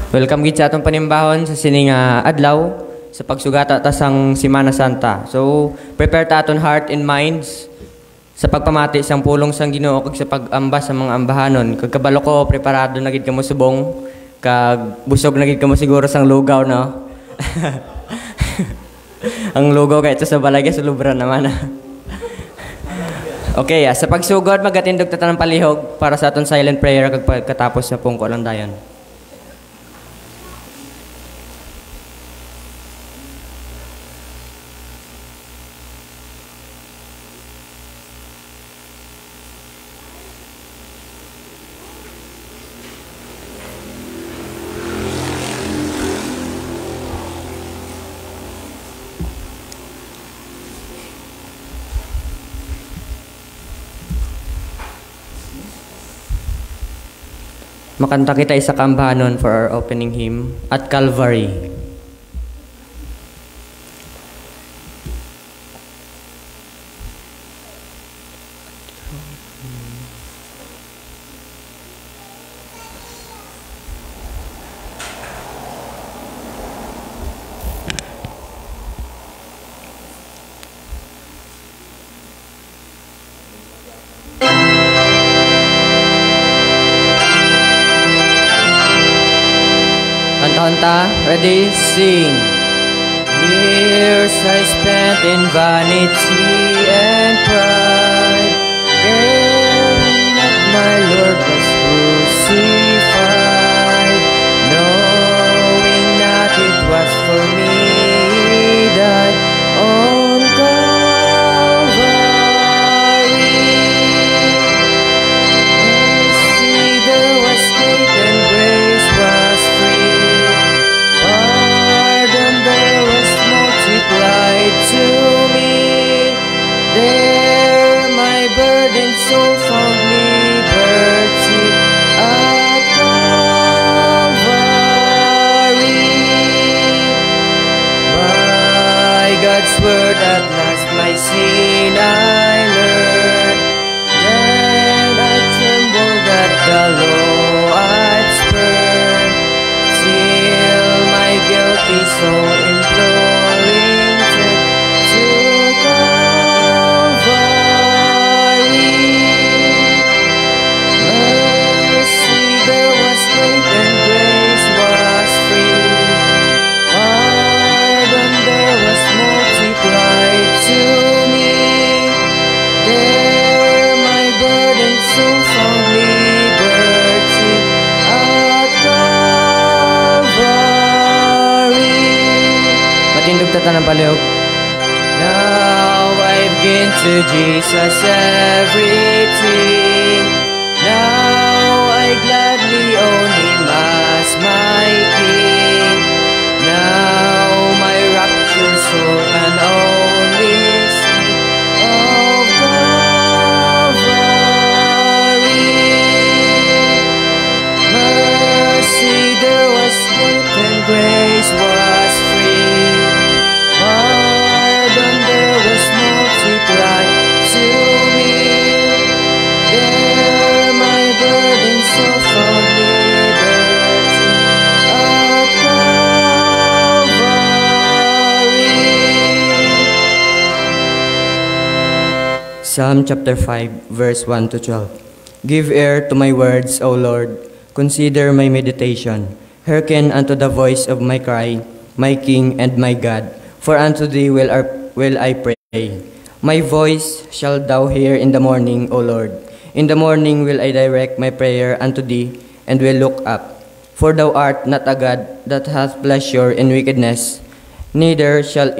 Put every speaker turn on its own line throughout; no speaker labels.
Welcome gid sa atong panimbahon sa sining adlaw sa pagsugata ta sang Semana Santa. So, prepare ta aton heart and minds sa pagpamati sang pulong sang Ginoo kag sa pag-amba sa mga ambahanon. Kag kabalo ko preparado na gid kamo subong kag busog na gid kamo siguro sang lugaw no. Ang lugaw kay ito sa balagya sa lubra naman. Okay, sa pagsugod magatindog ta tanang palihog para sa aton silent prayer kag pagkatapos sa pungko lang dayon. Makanta kita isa kambahanon for our opening hymn at Calvary. Kanta, ready, sing. Years I spent in vanity and pride, caring that my Lord was crucified, knowing that it was for me He died on Calvary. See, there was faith and grace was free. To me, there my burden soul found liberty at Calvary. By God's word at last my sin I learned, then I trembled at the law I'd spurned, till my guilty soul imploring ng palihog. Now I've given to Jesus everything. Now I gladly own Him as my King. Now my raptured soul can only sing of Calvary. Mercy, there was faith and grace was free. Pardon there was multiplied to me. There my burden so found liberty at Calvary. Psalm chapter 5 verse 1 to 12. Give ear to my words, O Lord. Consider my meditation. Hearken unto the voice of my cry, my King and my God. For unto thee will I pray. My voice shalt thou hear in the morning, O Lord. In the morning will I direct my prayer unto thee, and will look up. For thou art not a God that hath pleasure in wickedness, neither shall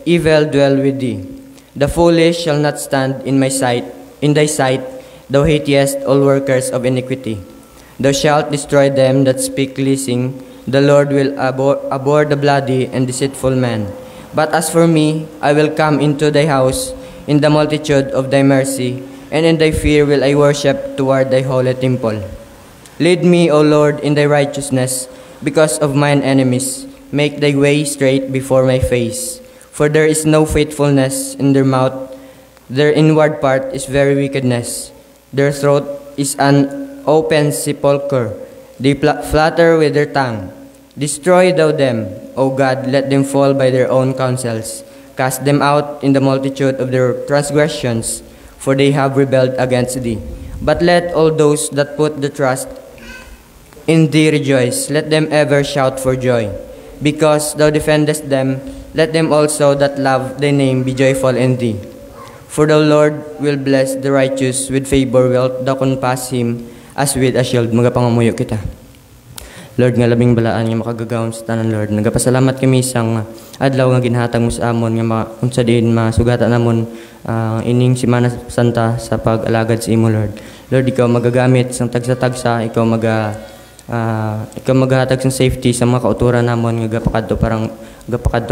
evil dwell with thee. The foolish shall not stand in my sight. In thy sight thou hatest all workers of iniquity. Thou shalt destroy them that speak leasing. The Lord will abhor the bloody and deceitful man. But as for me, I will come into thy house in the multitude of thy mercy, and in thy fear will I worship toward thy holy temple. Lead me, O Lord, in thy righteousness, because of mine enemies. Make thy way straight before my face. For there is no faithfulness in their mouth. Their inward part is very wickedness. Their throat is an open sepulchre. They flatter with their tongue. Destroy thou them, O God, let them fall by their own counsels. Cast them out in the multitude of their transgressions, for they have rebelled against thee. But let all those that put their trust in thee rejoice, let them ever shout for joy. Because thou defendest them, let them also that love thy name be joyful in thee. For the Lord will bless the righteous with favor, wilt thou compass him as with a shield. Magapangamuyo kita. Lord, nga labing balaan nga makagagawon sa tanan, Lord. Nagapasalamat kami isang adlaw nga ginhatag mo sa amon nga unsa diin masugatan namon ining Semana Santa sa pag-alagad sa imo, Lord. Lord, ikaw magagamit sang tagsa-tagsa, ikaw maghatag sang safety sa mga kauturan namon nga gapakadto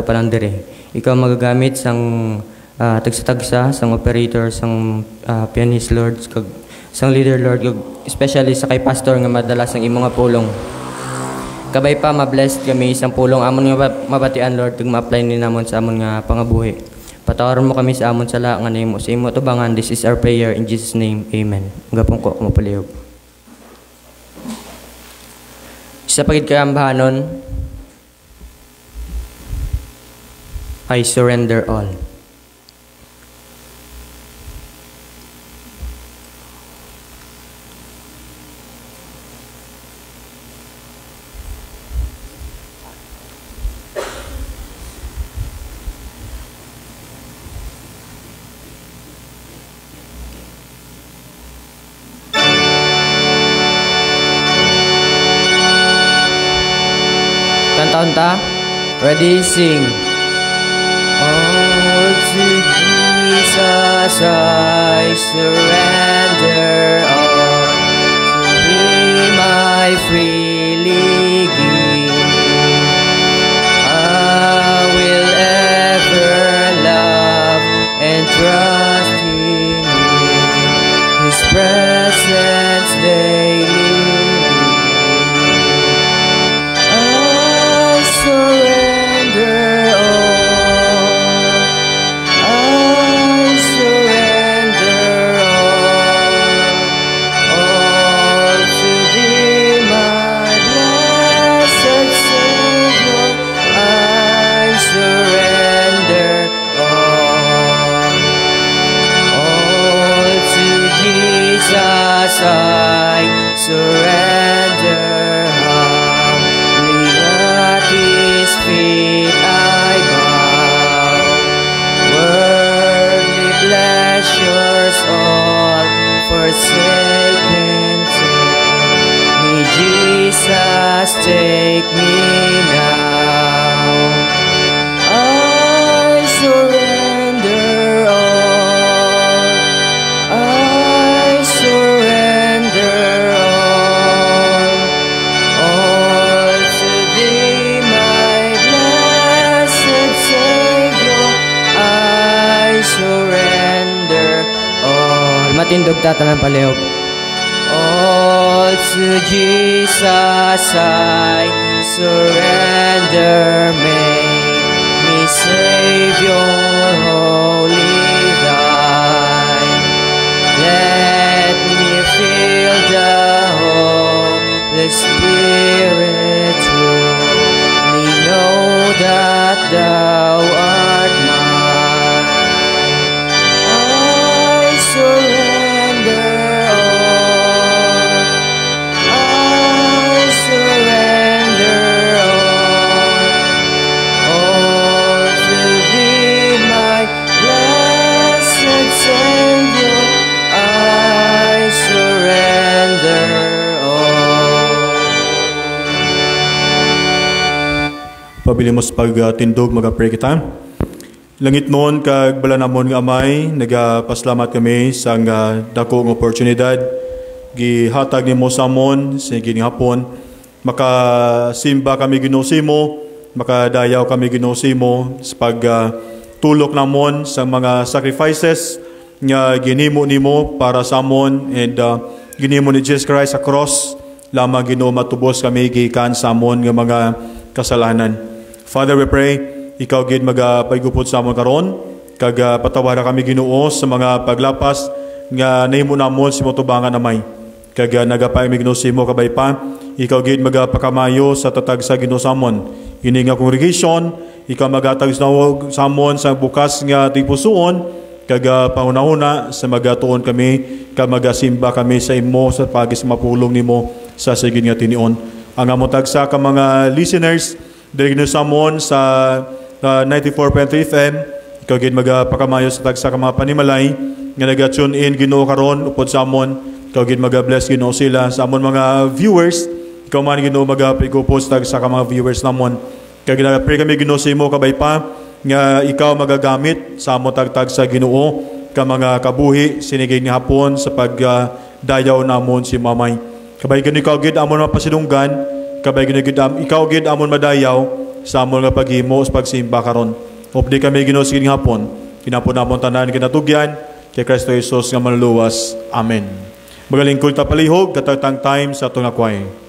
parang dire. Ikaw magagamit sang tagsa-tagsa sang operator, sang pianist, Lord, sang leader, Lord, especially sa kay pastor nga madalas ang imo nga pulong. Kabay pa, ma-blessed kami isang pulong amon nga mabatian, Lord, kung ma-apply ni namon sa amon nga pangabuhi. Patawaran mo kami sa amon sala nga name mo. Sa imo tubangan, this is our prayer in Jesus' name. Amen. Gapong ko kumapalihog. Sa pagkikaambahanon, I surrender all. Kanta, ready, sing. All to Jesus I surrender, all to Him I freely give. I will ever love and trust in His presence daily. I surrender, humbly at His feet I bow. Worldly pleasures all forsaken, take me, Jesus, take me now. I surrender all. I surrender all to Thee, my blessed Savior. I surrender all. Matindog tatanan palihog. All to Jesus I surrender. Make me Savior wholly Thine. Let me feel the Holy Spirit truly know that Thou art mine. I surrender all. I surrender all to Thee, my blessed Savior. I surrender all.
Pabilimos pagtindog mag-pray kita. Langit noon kag bala namon nga Amay, nagapaslamat kami sa dako nga oportunidad gihatag nimo sa amon sa ginihapon. Makasimba kami Ginoo simo, makadayaw kami Ginoo simo sa pagtulok namon sa mga sacrifices nga ginhimo nimo para sa amon, and ginhimo ni Jesus Christ sa cross lamang Ginoo matubos kami gikan sa amon nga mga kasalanan. Father, we pray ikaw gid magapaygupod sa amon karon, kag patawara kami Ginoo sa mga paglapas nga nahimo namon si motubangan Amay, kag nagapay mi Ginoo simo kabay pa ikaw gid magapakamayo sa tatag sa Ginoo samon. Ini nga congregation, ikaw magatag samon sa bukas nga tipusoon, kaga pangunahuna sa magatuon kami, kag magasimba kami sa imo sa pagis mapulong nimo sa sigid nga tinion. Ang among tagsa ka mga listeners, diri samon sa 94.3 FM, ikaw gid magapakamayo sa tagsa ka mga panimalay nga naga-tune in Ginoo karon upod sa amon. Ikaw gid maga-bless Ginoo sila sa amon mga viewers. Ikaw man Ginoo magapigupos tagsa ka mga viewers namon. Kag pray kami Ginoo sa imo kabay pa nga ikaw magagamit sa amon tagtag sa Ginoo ka mga kabuhi sinigig ni hapon sa pagdayaw namon si mamay. Kabay gid ikaw gid amon mapasidunggan, kabay gid ikaw gid amon madayaw sa amon nga paghimo sa pagsimba karon. Updi kami Ginoo sigid hapon. Kinapon namon tanan kinatugyan kay Kristo Jesus nga manluwas. Amen. Magaling ko ta palihog katagtang time sa atong choir.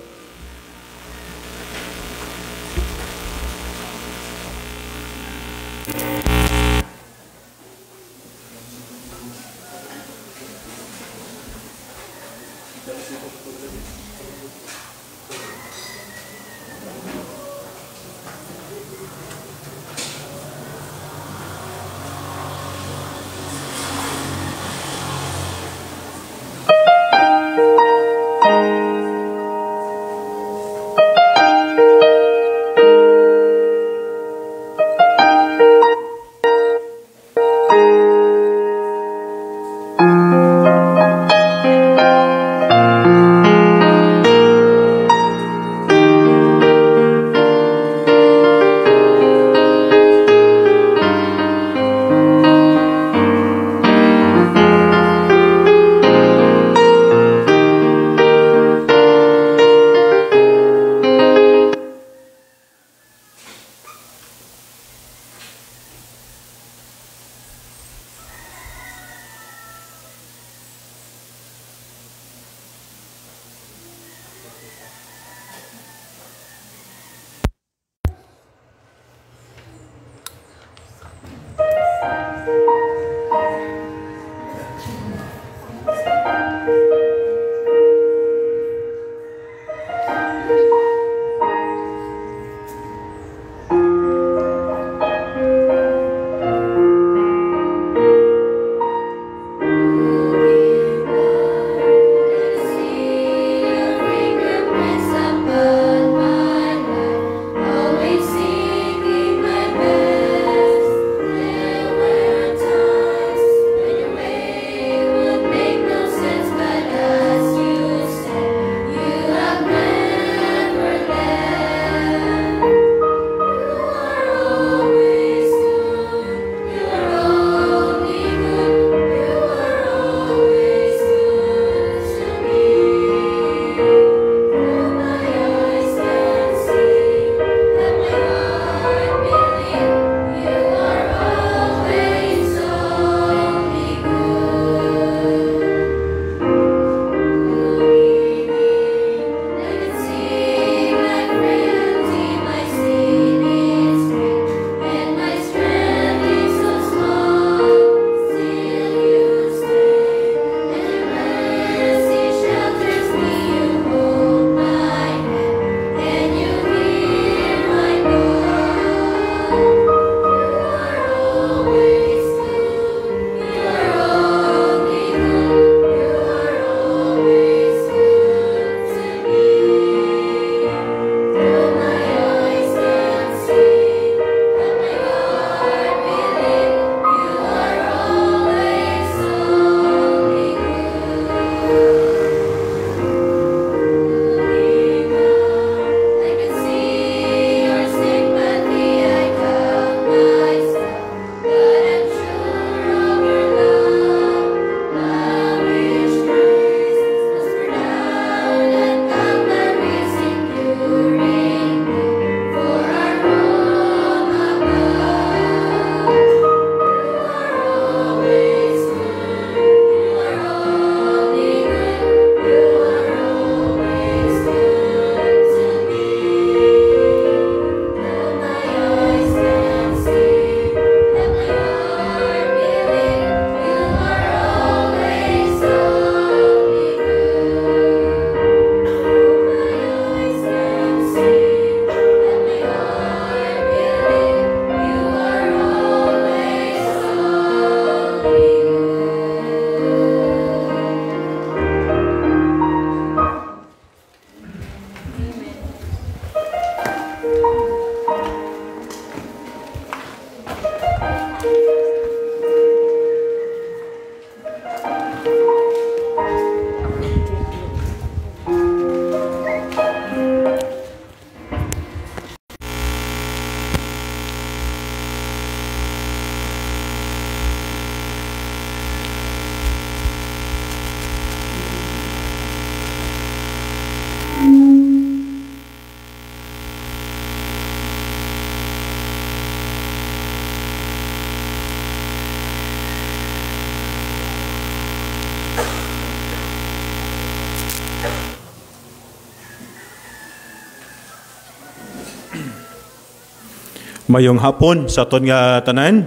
Mayong hapon sa aton nga tanan.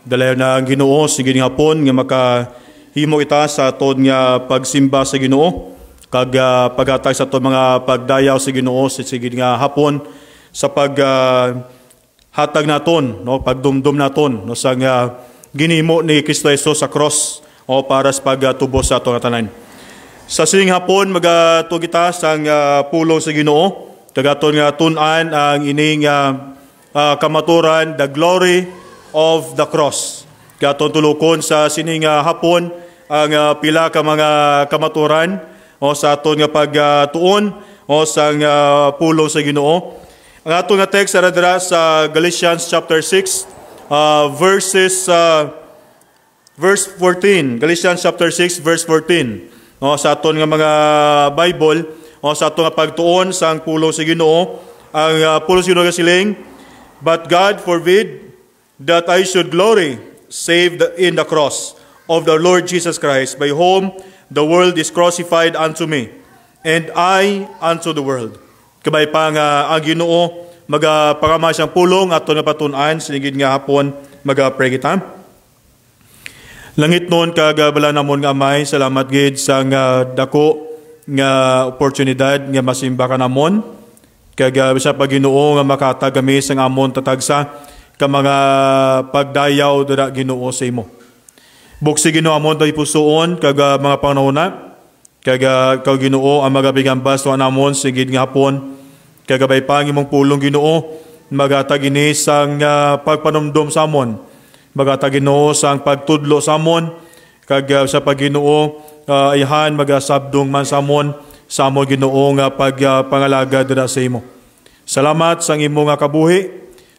Dalayo na ang Ginoo sa gining hapon nga makahimo ita sa aton nga pagsimba sa Ginoo kag paghatag sa aton mga pagdayaw sa Ginoo sa gining nga hapon sa hatag naton, no, pagdumdum naton no sa ginhimo ni Kristo Jesus sa cross o para sa pagtubos sa aton nga tanan. Sa sining hapon magatug kita sa pulong sa Ginoo kag aton nga tun-an ang ining kamaturan, the glory of the cross. Kaya itong tulukon sa sining hapon ang pila ka mga kamaturan o sa aton nga pagtuon o sa pulong sa Ginoo. Ang aton nga text ara sa Galatians chapter 6 verse 14. Galatians chapter 6 verse 14. O sa aton nga mga Bible o sa aton nga pagtuon sa pulong sa Ginoo, ang pulong sa Ginoo nga siling, "But God forbid that I should glory save in the cross of the Lord Jesus Christ, by whom the world is crucified unto me, and I unto the world." Kabay pa nga ang Ginoo magapangama siyang pulong at nga patun-an sinigid nga hapon magapray kita. Langit noon kag bala namon nga Amay, salamat gid sa nga dako nga oportunidad nga masimba ka namon kag sa Ginoo nga makatag kami sa amon tatagsa ka mga pagdayaw dira Ginoo sa imo. Buksi Ginoo amon tay pusoon kag mga panahona kag kaw Ginoo ang magabigambas wa namon sigid nga hapon kag gabay pa ang imong pulong Ginoo magatag ini sang pagpanumdum sa amon, magatag Ginoo sang pagtudlo sa amon kag sa Ginoo ayahan magasabdong man sa amon Ginoo nga pagpangalaga dira sa imo. Salamat sa imo nga kabuhi.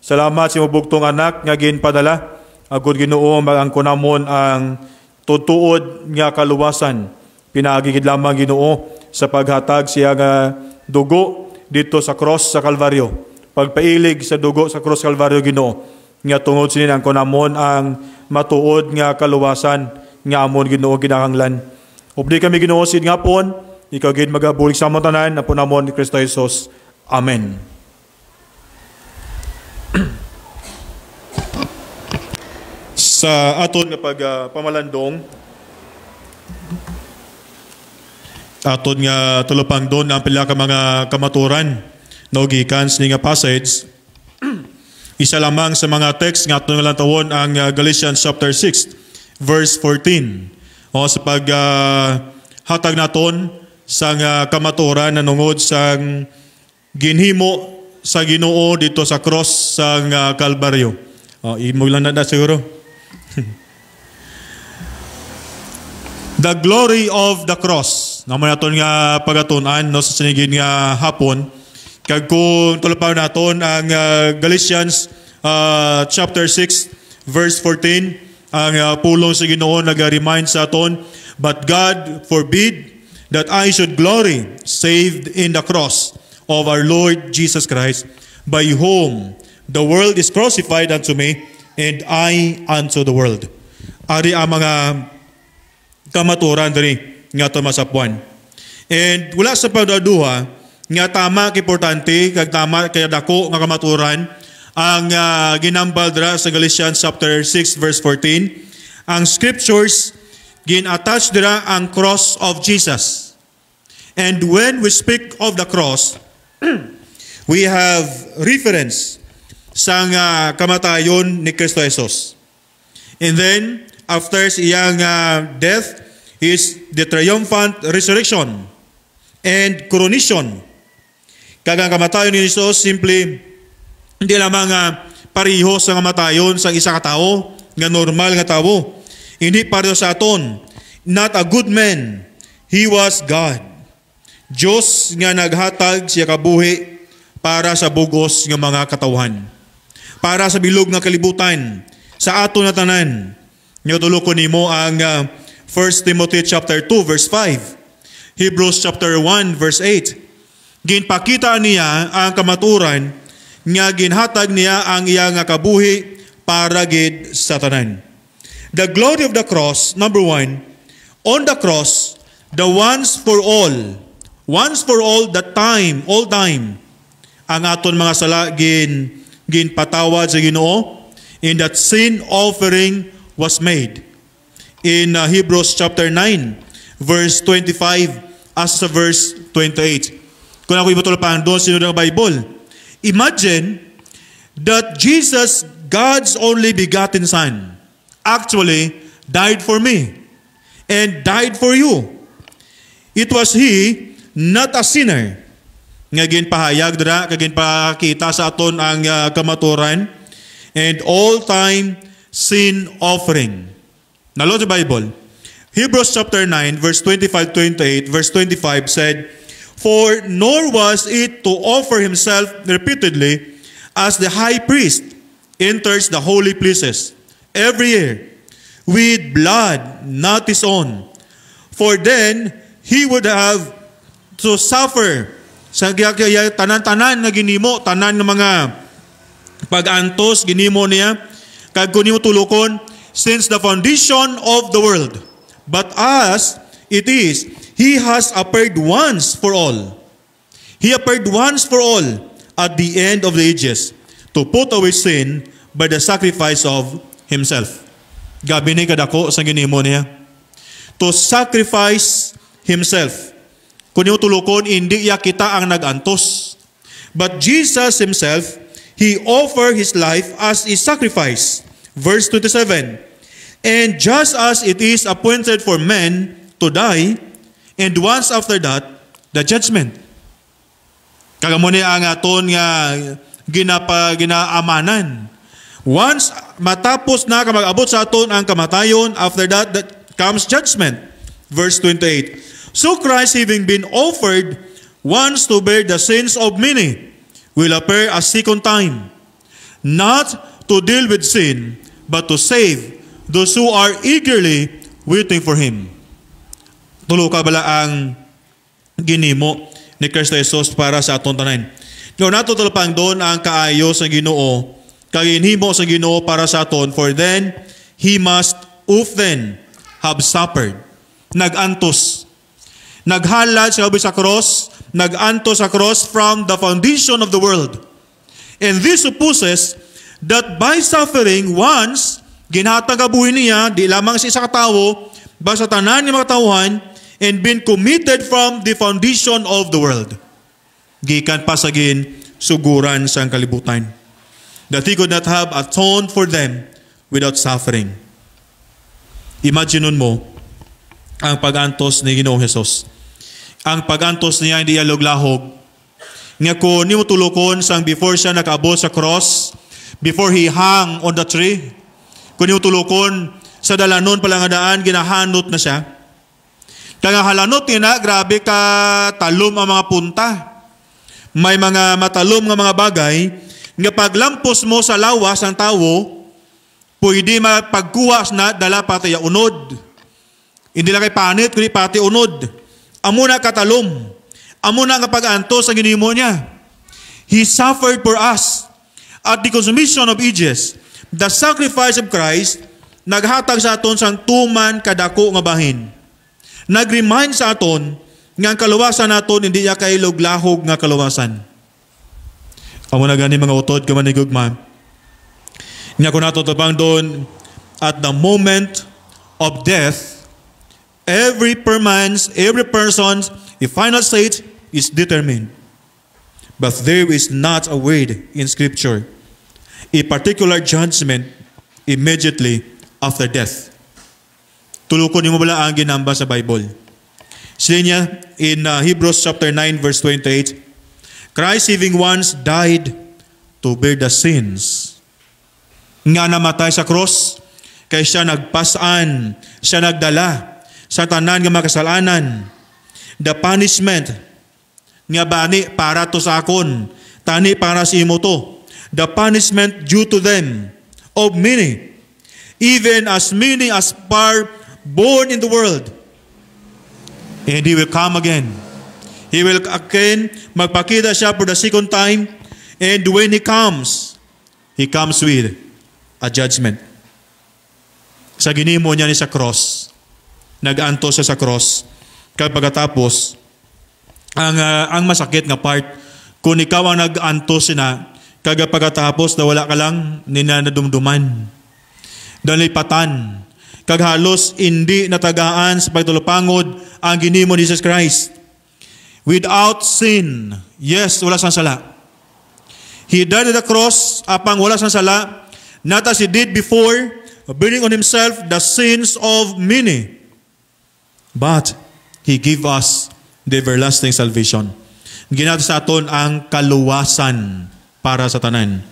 Salamat sa imong bugtong anak nga ginpadala. Agud Ginoo magangkon namon ang tutuod nga kaluwasan. Pinaagigid lamang Ginoo sa paghatag siya nga dugo dito sa cross sa Kalbaryo. Pagpailig sa dugo sa cross Kalbaryo Ginoo nga tungod sinin ang kunamon ang matuod nga kaluwasan nga amon Ginoo ginahanglan. Ubdi kami Ginoo sid nga pon, ikaw gid magabulig sa amon tanan na punamon ni Kristo Jesus. Amen. Sa aton nga pamalandong aton nga tulupang doon ang pila ka mga kamaturan no gikan nga passage. Isa lamang sa mga text nga aton nga lantawon ang Galatians chapter 6 verse 14 o sa hatag naton sa kamaturan na nungod sa ginhimo sa Ginoo dito sa cross sa Kalbaryo. Imo lang na siguro. The glory of the cross. Naman naton nga pagatunan no sa sinigid nga hapon. Kag kung tulapaw naton ang Galatians chapter 6 verse 14, ang pulong sa Ginoo nag-remind sa aton, "But God forbid that I should glory saved in the cross of our Lord Jesus Christ, by whom the world is crucified unto me, and I unto the world." Ari ang mga kamaturan diri nga ito masapuan. And wala sa pagdaduha nga tama importante kag tama kaya dako nga kamaturan ang ginambal dira sa Galatians chapter 6 verse 14. Ang scriptures gin-attach dira ang cross of Jesus. And when we speak of the cross, we have reference sa kamatayon ni Kristo Jesus. And then after siyang death is the triumphant resurrection and coronation. Kagang kamatayon ni Jesus simply hindi lamang pariho sa kamatayon sa isa ka tao nga normal nga tao. Hindi pareho sa aton. Not a good man. He was God. Diyos nga naghatag siya kabuhi para sa bugos nga mga katawhan. Para sa bilog nga kalibutan sa aton na tanan. Nyo ko nimo ang 1 Timothy chapter 2 verse 5. Hebrews chapter 1 verse 8. Ginpakita niya ang kamaturan nga ginhatag niya ang iya nga kabuhi para gid sa tanan. The glory of the cross, number 1, on the cross, the once for all, all time, ang aton mga sala ginpatawad sa Ginoo, in that sin offering was made. In Hebrews chapter 9, verse 25, as sa verse 28. Kung ako ibutulapang doon, sinunod ng Bible. Imagine that Jesus, God's only begotten Son, actually died for me and died for you. It was He, not a sinner, nga ginpahayag dira, ginpakita sa aton ang kamaturan, and all-time sin offering. Nalo sa Bible, Hebrews chapter 9, verse 25-28, verse 25 said, "For nor was it to offer himself repeatedly, as the high priest enters the holy places every year, with blood not his own. For then he would have to suffer sa tanan-tanan na ginimo, tanan ng mga pag-antos ginimo niya, kag kunimo tulokon, since the foundation of the world. But as it is, He has appeared once for all. He appeared once for all at the end of the ages, to put away sin by the sacrifice of Himself." Gabi ni kadako sa ginimo niya. To sacrifice Himself. Kung yung tulukon, hindi ya kita ang nag-antos. But Jesus Himself, He offered His life as a sacrifice. Verse 27, "And just as it is appointed for men to die, and once after that, the judgment." Kagamo ni ang aton nga ginaamanan. Once matapos na mag-abot sa aton ang kamatayon, after that comes judgment. Verse 28, "So Christ, having been offered once to bear the sins of many, will appear a second time, not to deal with sin, but to save those who are eagerly waiting for Him." Tulo ka bala ang ginimo ni Kristo Jesus para sa aton tanan. Kung natutulpang doon ang kaayo sa Ginoo, kaginhimo sa Ginoo para sa aton, for then He must often have suffered. Nag-antos. Naghalad siya sa cross, nag-antos sa cross from the foundation of the world. And this supposes that by suffering once, ginhatagabuhin niya, di lamang sa isa katawo, basta tanan ni mga tauhan, and been committed from the foundation of the world. Gikan pasagin, suguran sa kalibutan. That He could not have atoned for them without suffering. Imagine mo, ang pag-antos ni Ginoong Jesus. Ang pag-antos niya hindi alog-lahog. Nga kung ni mo tulukon sang before siya nakaabot sa cross, before He hung on the tree, kung ni mo tulukon sa dalanon pala nga daan, ginahanot na siya. Kaya halanot niya na, grabe ka talom ang mga punta. May mga matalom nga mga bagay, nga paglampos mo sa lawas ang tawo, pwede mapagkuha na dala pati unod. Hindi lang kay panit, kundi pati unod. Amo na katalom. Amo na nga pag-antos sa ginimo niya. He suffered for us at the consummation of ages. The sacrifice of Christ, naghatag sa aton sang tuman kadako nga bahin. Nag-remind sa aton nga ang kaluwasan naton hindi niya kailoglahog nga kaluwasan. Amo na gani mga utod ka manigugma. Nga kung natutupang doon, at the moment of death, every person's final state is determined. But there is not a word in Scripture, a particular judgment immediately after death. Tulukon mo bala ang ginamba sa Bible. Sila niya in Hebrews chapter 9 verse 28, "Christ having once died to bear the sins." Nga namatay sa cross, kay siya nagpasan, siya nagdala sa tanan nga makasalanan. The punishment nga bani para to sa akon, tani para sa imo to. The punishment due to them of many, even as many as are born in the world. And He will come again. He will again magpakita siya for the second time, and when He comes with a judgment. Sa ginimo niya ni sa cross, nag-antos siya sa cross, kaya pagkatapos, ang masakit nga part, kung ikaw ang nag-antos na, Kaga pagkatapos na wala ka lang ninanadumduman. Dalipatan. Kag halos hindi natagaan sa pagtulupangod ang ginimo ni Jesus Christ. Without sin. Yes, wala sang sala. He died on the cross apang wala sang sala. Not as he did before, bearing on himself the sins of many. But he gave us the everlasting salvation. Ginato sa aton ang kaluwasan para sa tanan.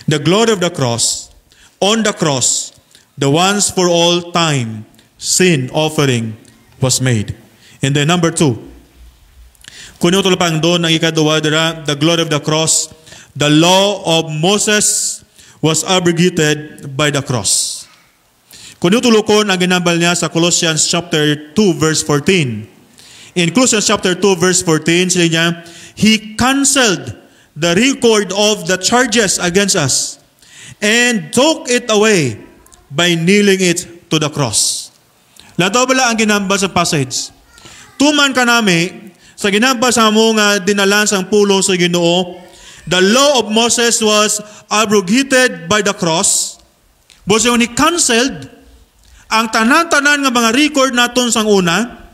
The glory of the cross, on the cross, the once for all time sin offering was made. And then number 2, kung yung tulapang doon ang ikaduwa dira, the glory of the cross, the law of Moses was abrogated by the cross. Kung yung tulukon ang ginambal niya sa Colossians chapter 2 verse 14. In Colossians chapter 2 verse 14, sila niya, He canceled the record of the charges against us and took it away by nailing it to the cross. Lataw bala ang ginambal sa passage. Tuman ka nami, sa ginambal sa mga dinalan sang pulong sa Ginoo, the law of Moses was abrogated by the cross. But when He canceled, ang tanan-tanan nga mga record naton sang una,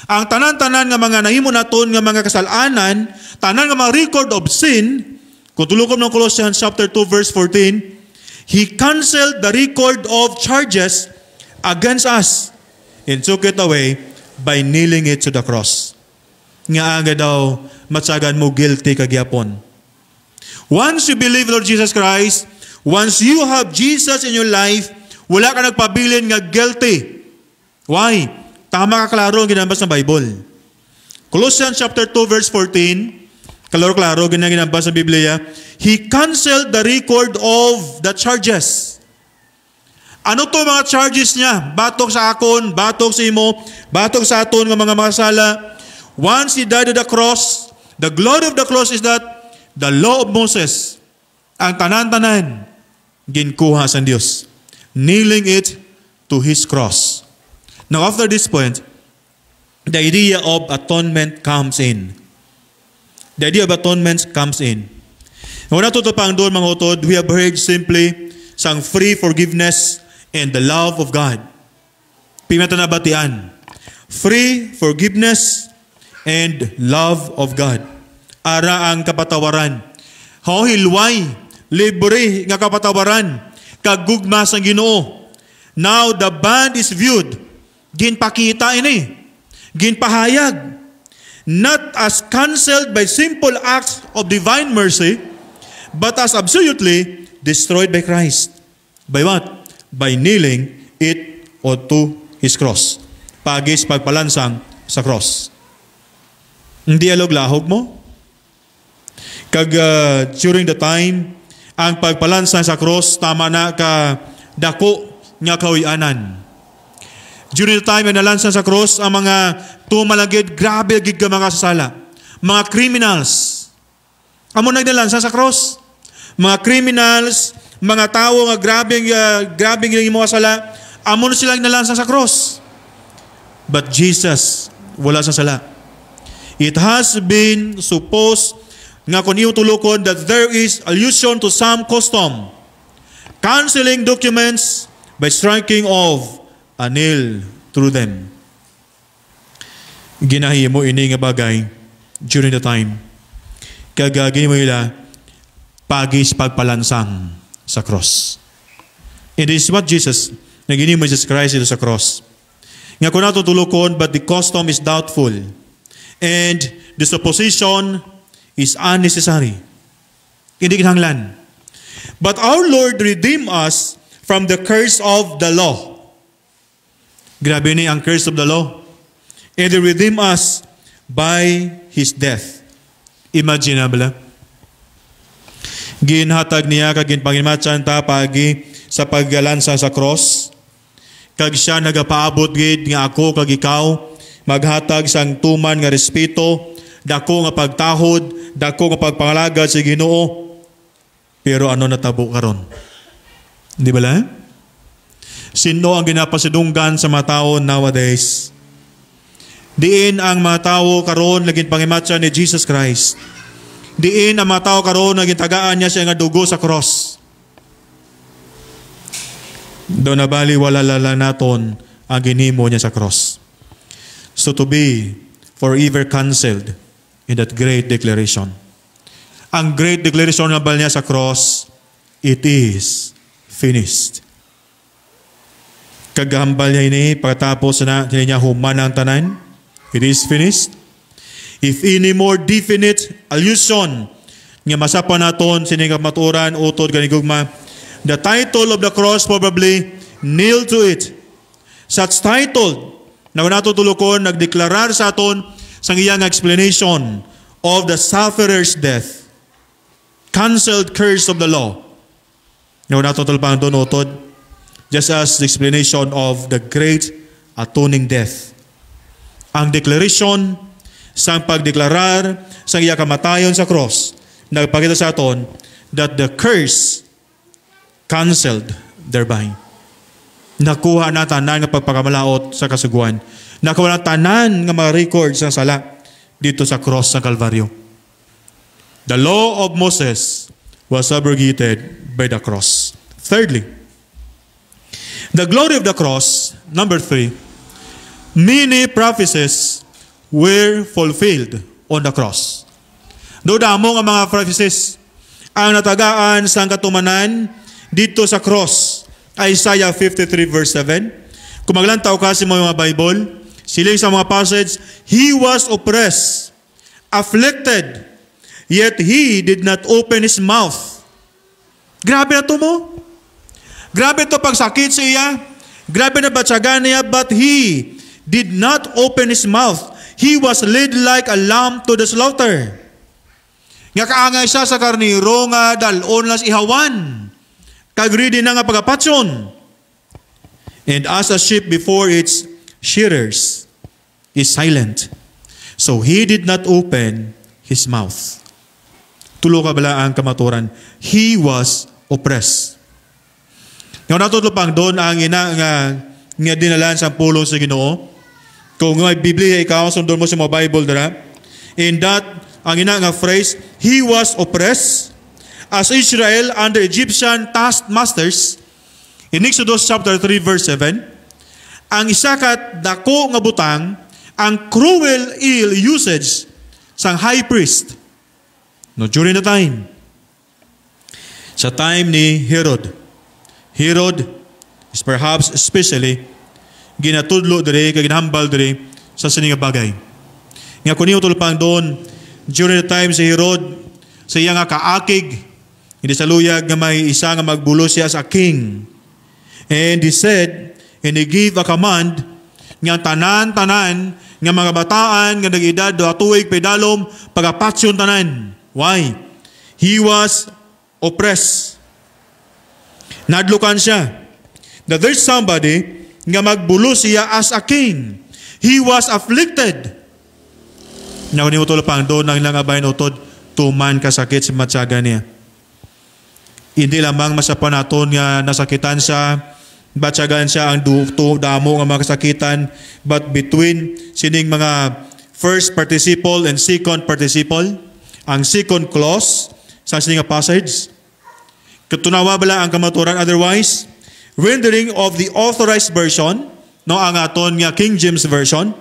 ang tanan-tanan nga mga nahimo naton nga mga kasalanan, tanan nga mga record of sin, kung tulukom ng Colossians chapter 2 verse 14, He canceled the record of charges against us and took it away by nailing it to the cross. Nga aga daw, matsagan mo guilty kagyapon. Once you believe Lord Jesus Christ, once you have Jesus in your life, wala ka nagpabilin nga guilty. Why? Tama ka klaro ang ginambas ng Bible. Colossians chapter 2 verse 14, klaro-klaro ginambas sa Biblia, He canceled the record of the charges. Ano to mga charges niya? Batok sa akon, batok sa imo, batok sa aton nga mga makasala. Once He died on the cross, the glory of the cross is that the law of Moses, ang tanan-tanan, ginkuha sa Diyos, nailing it to His cross. Now after this point, the idea of atonement comes in. The idea of atonement comes in. Kung natutupang doon mga utod, we have heard simply sang free forgiveness and the love of God. Pimata na batian. Free forgiveness and love of God. Ara ang kapatawaran. Hilway, libre nga kapatawaran, kagugma sang Ginoo. Now the bond is viewed, ginpakita ini, ginpahayag, not as cancelled by simple acts of divine mercy, but as absolutely destroyed by Christ. By what? By nailing it onto His cross. Pagis pagpalansang sa cross. Hindi alog-lahog mo? During the time, ang pagpalansang sa cross, tama na ka dako nga kawianan. During the time na nalansang sa cross, ang mga tumalagid, grabe gig ka mga sasala. Mga criminals. Amo nagdalansang sa cross. Mga criminals, mga tao nga grabing yung mga sala, amo na silang nalansang sa cross. But Jesus, wala sa sala. It has been supposed nga kung iyong tulukon that there is allusion to some custom, cancelling documents by striking off a nail through them. Ginahimo ini nga bagay during the time. Kagagin mo ila pagis pagpalansang sa cross. It is what Jesus, nagini mo Jesus Christ ito sa cross. Nga kung natutulukon, but the custom is doubtful and the supposition is unnecessary. Hindi kinahanglan. But our Lord redeemed us from the curse of the law. Grabe ni ang curse of the law. And He redeemed us by His death. Imaginable. Ginhatag niya kag ginpangimatsan ta pagi sa paggalansa sa cross. Kag siya nagapaabot gid nga ako kag ikaw maghatag sang tuman nga respeto, dako nga pagtahod, dako nga pagpangalagad sa Ginoo. Pero ano natabo karon? Di ba la? Sino ang ginapasidunggan sa mga tao nowadays? Diin ang mga tao karon laging pangimatsan ni Jesus Christ. Diin ang mga tao karon nagitagaan niya siya nga dugo sa cross. Doon na bali wala naton ang ginimo niya sa cross. So to be forever cancelled in that great declaration. Ang great declaration na bali niya sa cross, it is finished. Kagahambal niya ini, pagkatapos na niya human ang tanan, it is finished. If any more definite allusion nga masapa naton sining maturan utod ganigugma, the title of the cross probably nailed to it. Such title na nato tulukon nagdeklarar sa aton sang iyang explanation of the sufferer's death. Cancelled curse of the law. Na nato tulpang doon utod, just as the explanation of the great atoning death. Ang declaration sang pagdeklarar sang iya kamatayon sa cross nagpakita sa aton that the curse cancelled thereby. Nakuha na tanan nga pagpakamalaot sa kasuguan. Nakuha na tanan nga mga records sa sala dito sa cross sa Kalbaryo. The law of Moses was abrogated by the cross. Thirdly, the glory of the cross. Number 3, many prophecies were fulfilled on the cross. Do damo nga mga prophecies ang natagaan sa katumanan dito sa cross. Isaiah 53 verse 7. Kung maglantaw ka sa mga Bible, siling sa mga passage, He was oppressed, afflicted, yet He did not open His mouth. Grabe na to mo. Grabe to pagsakit sa iya. Grabe na batsagan niya, but He did not open His mouth. He was led like a lamb to the slaughter. Nga kaangay siya sa karniro nga dalon las ihawan. Kagridi na nga pagapatson. And as a sheep before its shearers is silent, so He did not open His mouth. Tulo ka bala ang kamaturan. He was oppressed. Ngayon natutupang doon ang ina nga dinalan sa pulong sa Ginoo. Kung may Biblia ikaw, sundon mo sa mga Bible dara. In that, ang ina nga phrase, He was oppressed as Israel under Egyptian taskmasters. In Exodus chapter 3 verse 7, ang isakat dako nga butang, ang cruel ill usage sang high priest. No, during the time. Sa time ni Herod. Herod is perhaps especially ginatudlo diri, ginahambal diri sa sininga bagay. Nga kuniyo tulpang doon, during the time si Herod, sa iya nga kaakig, hindi sa luyag nga may isa nga magbulo siya sa king. And he said, and he gave a command, nga tanan-tanan, nga mga bataan, nga nag-edad, tuig, pedalom, pagapatsyon tanan. Why? He was oppressed. Nadlukan siya. That there's somebody nga magbulo siya as a king. He was afflicted. Nga kung tulapang doon ang ilang abayin utod, tuman kasakit sa matyaga niya. Hindi lamang masapan naton nga nasakitan siya, batyagan siya ang damo nga mga kasakitan, but between sining mga first participle and second participle, ang second clause sa sining passage, katunawa bala ang kamaturan otherwise, rendering of the authorized version, no ang aton nga King James Version,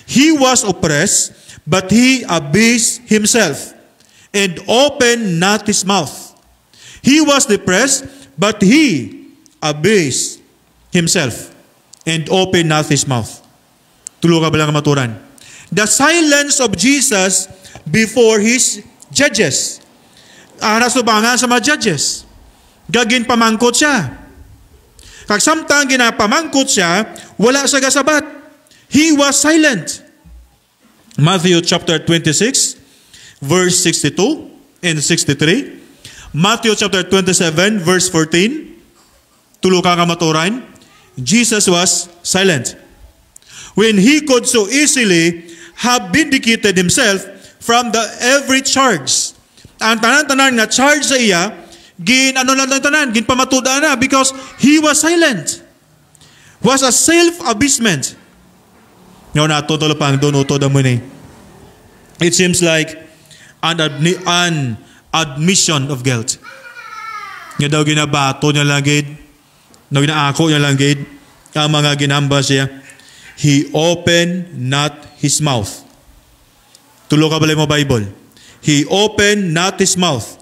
He was oppressed, but He abased Himself, and opened not His mouth. He was depressed, but He abased Himself, and opened not His mouth. Tulo ka balang kamaturan. The silence of Jesus before His judges. Nasubangan sa mga judges. Gagin pamangkot siya. Kag samtang ginapamangkot siya, wala sa gasabat. He was silent. Matthew chapter 26, verse 62 and 63. Matthew chapter 27, verse 14. Tulo ka kamaturan. Jesus was silent. When He could so easily have vindicated Himself from the every charge. Ang tanan-tanan nga charge sa iya, gin pamatuda na because He was silent. Was a self-abasement. Ngayon natutulog pang doon utod mo ni. It seems like an admission of guilt. Nga daw ginabato niya langid, na ginaako niya langid, ang mga ginamba siya. He opened not his mouth. Tulo ka balay mo Bible. He opened not his mouth.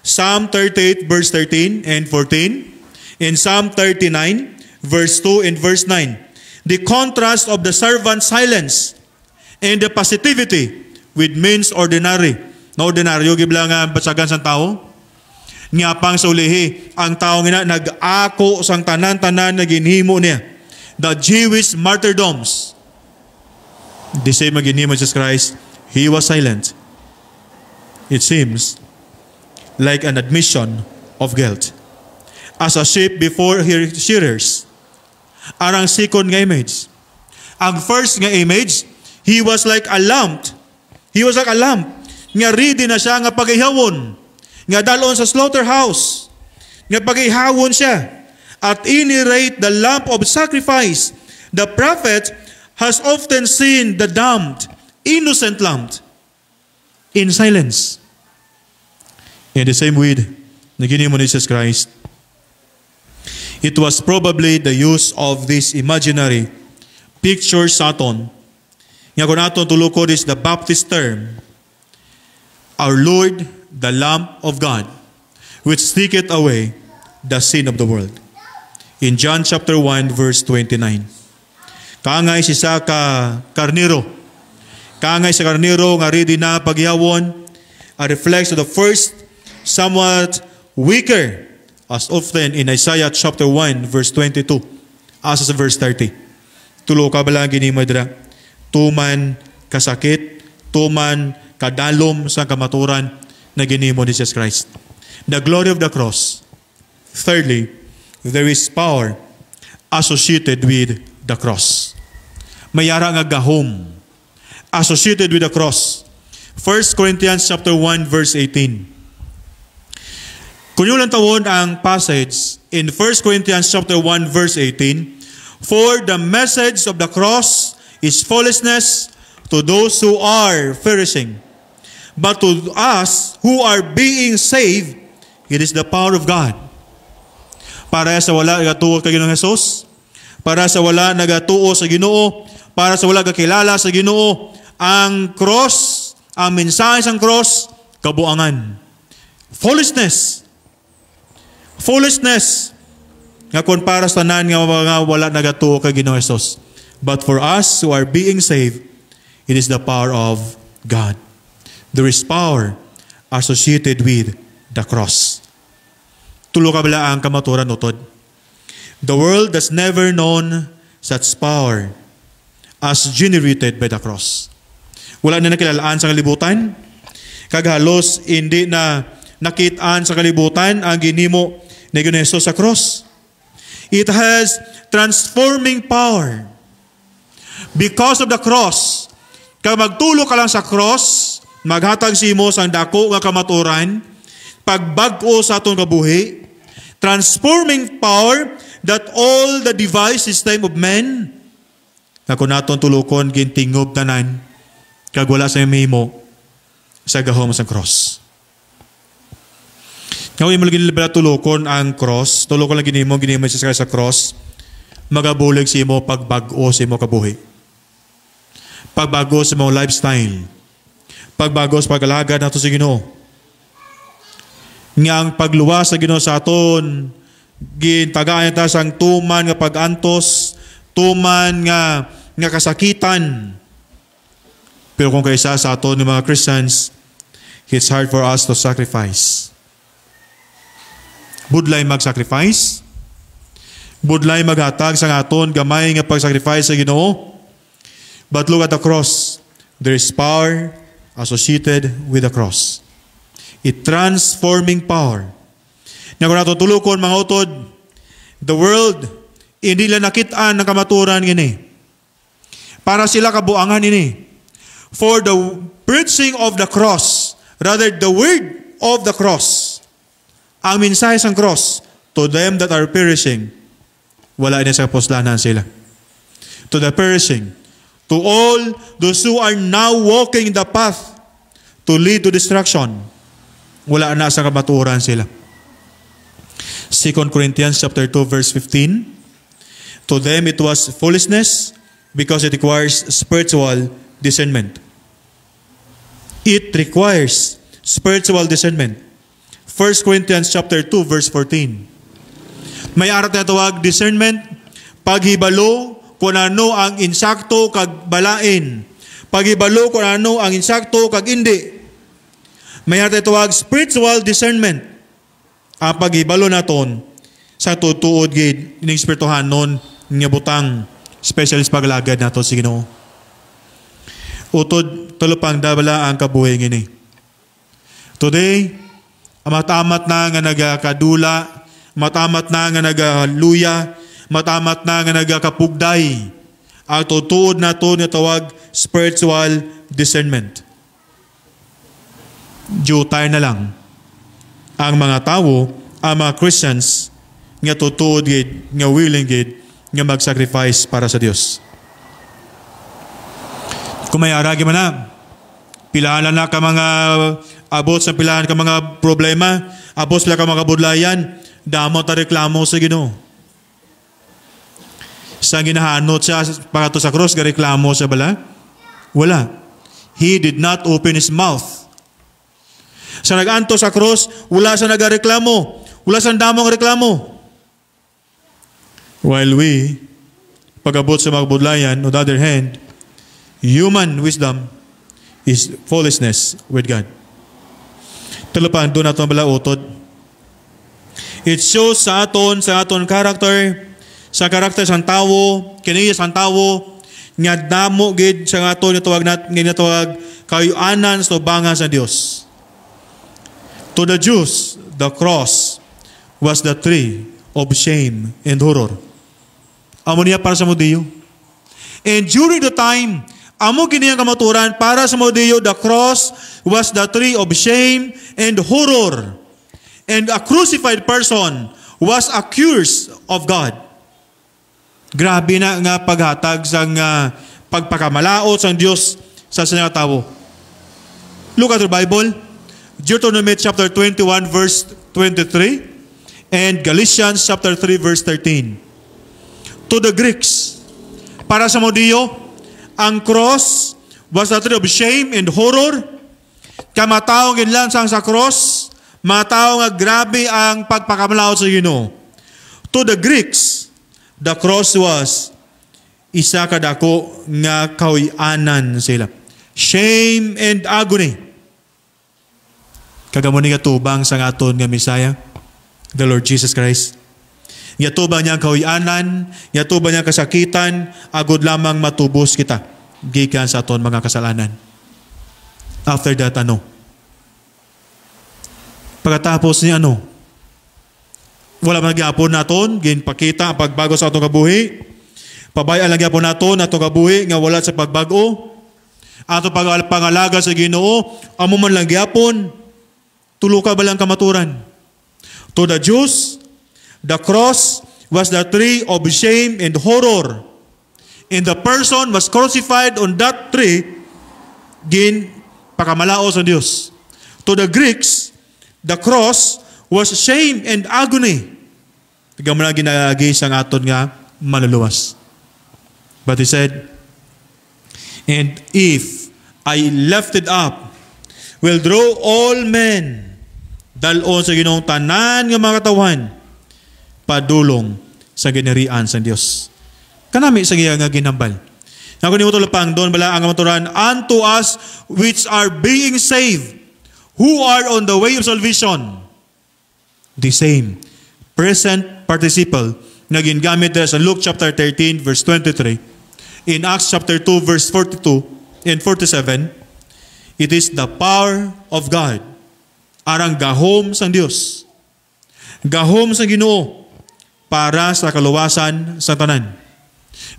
Psalm 38 verse 13 and 14. In Psalm 39 verse 2 and verse 9. The contrast of the servant's silence and the positivity with means ordinary. Na ordinaryo, gibla nga basagan sa tao. Nga pang sa ulihi, ang tao nga nag-ako sang tanan-tanan na ginhimo niya. The Jewish martyrdoms. The same ang ginhimo Jesus Christ, He was silent. It seems like an admission of guilt. As a sheep before her shearers. Arang second nga image. Ang first nga image, He was like a lamb. He was like a lamb. Nga ready na siya nga pagihawon. Nga dalon sa slaughterhouse. Nga pagihawon siya. At inirate the lamb of sacrifice. The prophet has often seen the damned, innocent lamb in silence. In the same way, nagini mo ni Jesus Christ, it was probably the use of this imaginary picture saton. Nga kung naton tulukod is the Baptist term, our Lord, the Lamb of God, which taketh away the sin of the world. In John chapter 1 verse 29. Kaangay si sa karniro. Kaangay sa karniro nga ready na pagyawon, a reflex of the first somewhat weaker as often in Isaiah chapter 1 verse 22 as sa verse 30. Tulo ka bala ginimo dira. Tuman kasakit, tuman kadalom sa kamaturan na ginimo ni Jesus Christ. The glory of the cross. Thirdly, there is power associated with the cross. Mayara nga gahom associated with the cross. 1 Corinthians chapter 1 verse 18. Kung yung tawon ang passage in 1 Corinthians chapter 1 verse 18, for the message of the cross is foolishness to those who are perishing, but to us who are being saved, it is the power of God. Para sa wala nagatuo kay Ginoong Hesus, para sa wala nagatuo sa Ginoo, para sa wala kakilala sa Ginoo, ang cross, ang mensahe sang cross, kabuangan. Foolishness. Foolishness. Nga kung para sa tanan nga mga wala nagatuo kay Ginoong Hesus. But for us who are being saved, it is the power of God. There is power associated with the cross. Tulo ka bala ang kamaturan utod. The world has never known such power as generated by the cross. Wala na nakilalaan sa kalibutan. Kaghalos hindi na nakitaan sa kalibutan ang ginimo ni Ginoong sa cross. It has transforming power. Because of the cross, kag magtulo ka lang sa cross, maghatag simo sang dako nga kamaturan, pagbag-o sa atong kabuhi, transforming power that all the device system of men, na kung naton tulukon, gintingob tanan, kag wala sa mimo, sa gahom sa cross. Ngayon mo lagi nila tulukon ang cross, tulukon lang ginimo sa cross, magabulig si mo pagbag-o si mo kabuhi. Pagbago sa mo lifestyle, pagbago sa pag-alaga nato sa Ginoo. Nga ang pagluwas sa Ginoo sa aton, gintagayan ta sang tuman nga pag-antos, tuman nga kasakitan. Pero kung kaysa sa aton ng mga Christians, it's hard for us to sacrifice. Budlay mag-sacrifice, budlay maghatag sa aton gamay nga pag-sacrifice sa Ginoo. But look at the cross. There is power associated with the cross. It transforming power. Na kung natutulukon mga utod, the world, hindi lang nakitaan ng kamaturan ini. Para sila kabuangan ini. For the preaching of the cross, rather the word of the cross, ang mensahe sang cross, to them that are perishing, wala na sa kapuslanan sila. To the perishing, to all those who are now walking the path
to lead to destruction. Wala na sa kamatuoran sila. 2 Corinthians chapter 2 verse 15. To them it was foolishness because it requires spiritual discernment. It requires spiritual discernment. 1 Corinthians chapter 2 verse 14. May arat na tawag discernment, paghibalo kung ano ang insakto kag balain. Paghibalo kung ano ang insakto kag hindi. May arat na tawag spiritual discernment. Ang paghibalo naton sa tutuod gid ining espirituhan non nga butang specialist paglagad nato si Ginoo. Utod tulupang dabala ang kabuhi ngini. Today, matamat na nga nagakadula, matamat na nga nagaluya, matamat na nga nagakapugday. Ang tutuod nato nga tawag spiritual discernment. Jutay na lang ang mga tao, ang mga Christians nga tutuod gid, nga willing gid, nga mag-sacrifice para sa Dios. Kung may aragi man na, pilahan na ka mga abot sa pilahan ka mga problema, abot sila ka mga budlayan, damo ta reklamo sa Ginoo. Sa ginahanot siya pagkato sa cross, gareklamo siya bala? Wala. He did not open his mouth. Sa naganto sa cross, wala sa nagareklamo. Wala sa damong reklamo. While we, pag-abot sa mga budlayan, on the other hand, human wisdom is foolishness with God. Talapan, doon natin bala utod. It shows sa aton character, sa karakter sa tao, kiniya sa tao, nga damo gid sa aton natawag kayuanan sa tubangan sa Dios. To the Jews, the cross was the tree of shame and horror. Amo niya para sa Mudiyo. And during the time, amo kiniyang kamaturan para sa Mudiyo, the cross was the tree of shame and horror. And a crucified person was accused of God. Grabe na nga paghatag sa pagpakamalaot sa Diyos sa sanyang tao. Look at the Bible. Deuteronomy chapter 21 verse 23 and Galatians chapter 3 verse 13. To the Greeks, para sa Mudiyo, ang cross was the tree of shame and horror. Kamataong lang sa cross, mataong nga grabe ang pagpakamalaot sa Ginoo. To the Greeks, the cross was isa kadako nga kahuy-anan sila. Shame and agony. Kagamo ni katubang sa aton nga Messiah, the Lord Jesus Christ. Yatubang niya kahuy-anan, yatubang niya kasakitan, agod lamang matubos kita gikan sa aton mga kasalanan. After that, pagkatapos ni wala man gyapon naton ginpakita ang pagbago sa atong kabuhi. Pabayaan lang gyapon naton atong kabuhi nga wala sa pagbago. Ato pangalaga sa Ginoo, amo man lang gyapon tulo ka balang kamaturan. To the Jews, the cross was the tree of shame and horror. And the person was crucified on that tree, gin pakamalao sa Dios. To the Greeks, the cross was shame and agony. Gamala ginagis ang aton nga maluluwas. But he said, and if I left it up, will draw all men dalon sa Ginoong tanan nga mga katawan padulong sa ginerian sa Dios. Kanami sa nga ginambal. Ako ni mo tulapang doon bala ang maturan unto us which are being saved, who are on the way of salvation. The same present participle na gingamit sa Luke chapter 13 verse 23, in Acts chapter 2 verse 42 and 47, it is the power of God. Arang gahom sang Dios. Gahom sang Ginoo para sa kaluwasan sa tanan.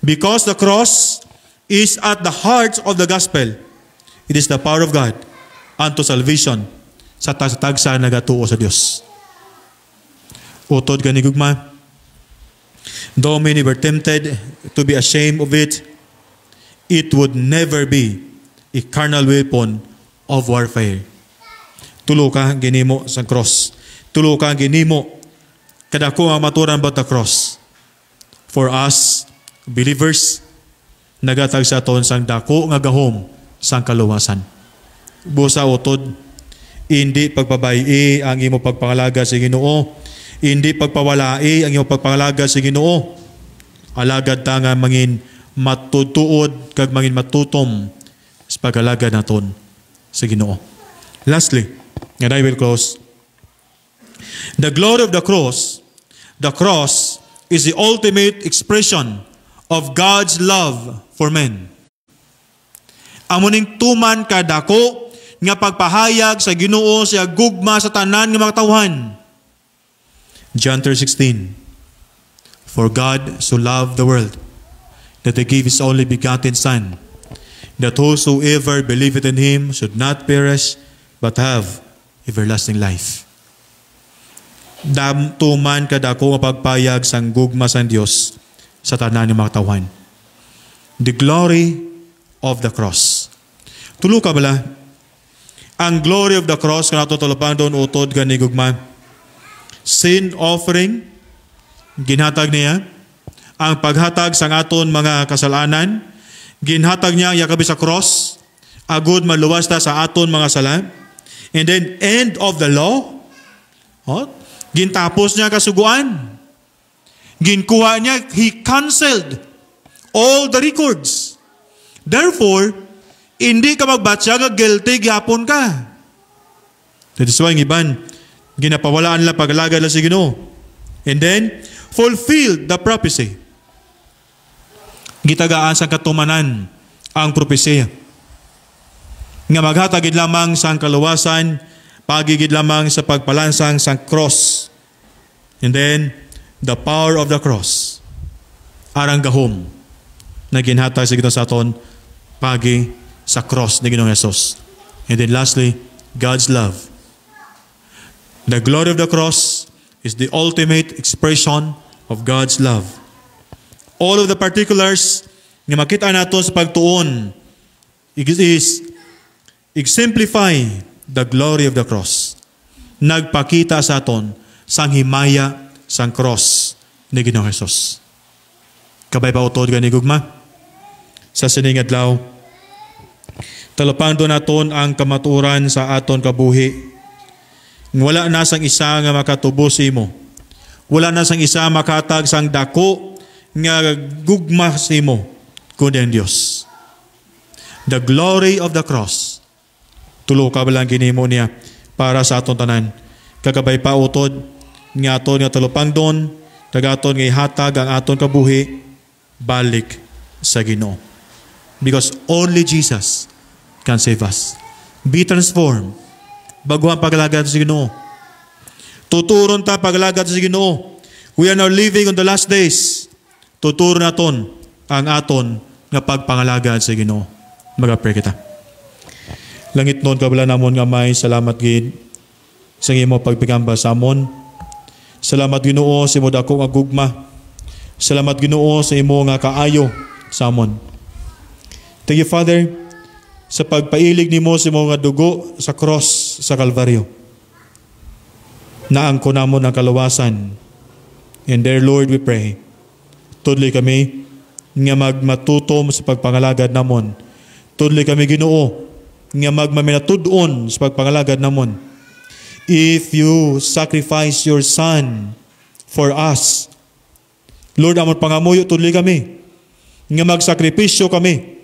Because the cross is at the heart of the gospel, it is the power of God unto salvation sa tagsa nagatuo sa Dios. Utod gani gugma, though many were tempted to be ashamed of it, it would never be a carnal weapon of warfare. Tulo ka ginimo sa cross. Tulo ka ginimo kadako ang maturan about the cross. For us, believers, nagatag sa aton sang dako nga gahom sang kaluwasan. Busa utod, hindi pagpabayi ang imo pagpangalaga sa Ginoo, hindi pagpawalai ang imo pagpangalaga sa Ginoo. Alagad ta nga mangin matutuod kag mangin matutom sa pagalaga naton sa Ginoo. Lastly, and I will close. The glory of the cross is the ultimate expression of God's love for men. Amuning tuman kadako nga pagpahayag sa Ginoo siya gugma sa tanan nga mga tawhan. John 3:16. For God so loved the world that He gave His only begotten Son, that whosoever believeth in Him should not perish but have everlasting life. Tuman kadako nga pagpayag sang gugma sang Dios sa tanan nga mga tawhan. The glory of the cross. Tulo ka bala? Ang glory of the cross kung nato talupang doon utod gani gugma. Sin offering, ginhatag niya. Ang paghatag sang aton mga kasalanan, ginhatag niya yakabi sa cross, agud maluwas ta sa aton mga sala. And then end of the law, gintapos niya kasuguan. Ginkuha niya, He canceled all the records. Therefore, hindi ka magbatya nga guilty gyapon ka. That is why ang iban, ginapawalaan lang paglagad lang si Ginoo. And then, fulfilled the prophecy. Gitagaan sa katumanan ang propesya. Nga maghatagid lamang sa kaluwasan, pagigid lamang sa pagpalansang sa cross. And then, the power of the cross. Arang gahom na ginhatag sa Ginoo sa aton pagi sa cross ni Ginoong Jesus. And then lastly, God's love. The glory of the cross is the ultimate expression of God's love. All of the particulars nga makita nato sa pagtuon is exemplify the glory of the cross. Nagpakita sa aton sang himaya sang cross ni Ginoong Jesus. Kabay pa utod gani gugma sa sining adlaw. Talapang doon naton ang kamaturan sa aton kabuhi. Wala na sang isa nga makatubos imo. Wala na sang isa makatag sang dako nga gugma sa imo kundi ang Dios. The glory of the cross. Tulo ka balang ginimo niya para sa aton tanan. Kagabay pa utod nga aton nga talupang doon, tagaton nga ihatag ang aton kabuhi balik sa Ginoo. Because only Jesus can save us. Be transformed. Baguhan paglagad sa Ginoo. Tuturon ta paglagad sa Ginoo. We are now living on the last days. Tuturon naton ang aton nga pagpangalagad sa Ginoo. Mag-pray kita. Langit noon kabala namon nga may salamat gid sa imo pagpigamba sa amon. Salamat Ginoo sa imo dako nga gugma. Salamat Ginoo sa imo nga kaayo sa amon. Thank you Father sa pagpailig nimo sa mga dugo sa cross sa Kalbaryo. Naangko namon ang kaluwasan. And there, Lord, we pray, tudloy kami nga magmatutom sa pagpangalagad namon. Tudloy kami Ginoo nga magmaminatudon sa pagpangalagad namon. If you sacrifice your Son for us, Lord, amon pangamuyo tudloy kami nga magsakripisyo kami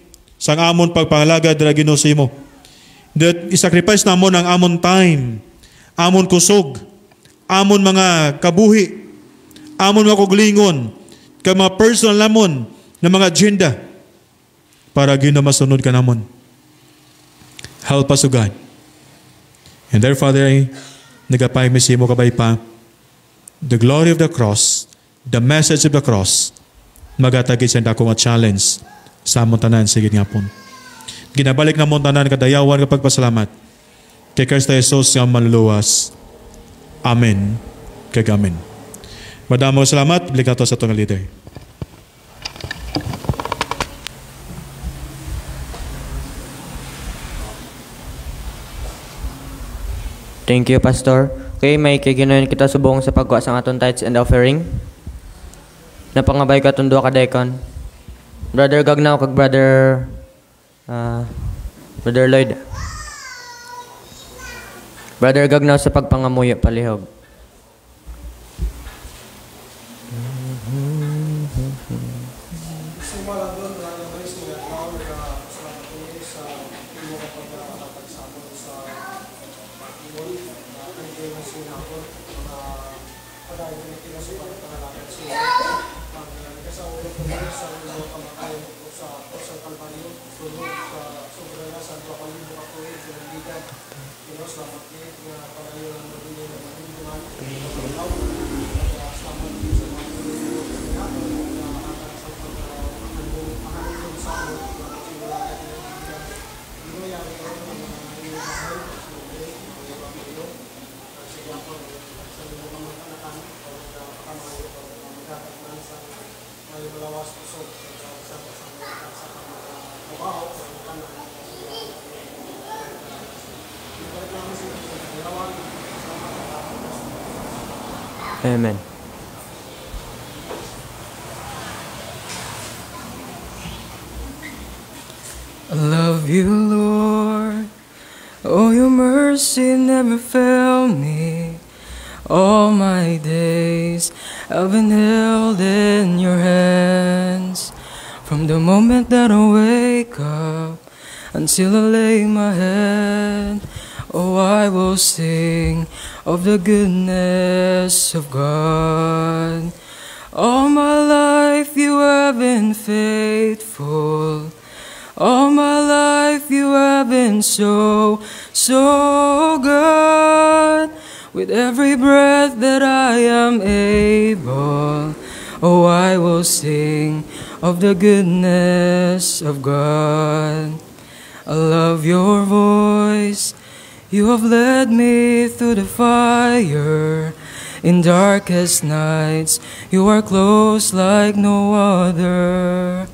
sang amon pagpangalagad dira Ginoo sa imo. That isacrifice namon ang amon time, amon kusog, amon mga kabuhi, amon mga kuglingon, kag mga personal namon na mga agenda para Ginoo masunod ka namon. Help us, O God. And there, Father, nagapay mi sa imo kabay pa, the glory of the cross, the message of the cross, magatagid sa dako nga challenge sa amon tanan sige nga pon. Ginabalik na amon tanan kadayawan kapag pasalamat kay Kristo Jesus nga manluluwas. Amen. Kag amen. Madamo salamat. Balik nato sa itong leader.
Thank you, Pastor. Okay, may kiginoon kita subong sa pagkuha sa aton tithes and offering. Napangabay ka itong duha ka daikon. Brother Gagnaw kag Brother Lloyd. Brother Gagnaw sa pagpangamuyo palihog. Amen.
I love you, Lord. Oh, your mercy never failed me. All my days I've been held in your hands. From the moment that I wake up until I lay my head, oh, I will sing of the goodness of God. All my life you have been faithful. All my life you have been so, so good. With every breath that I am able, oh, I will sing of the goodness of God. I love your voice. You have led me through the fire. In darkest nights, you are close like no other.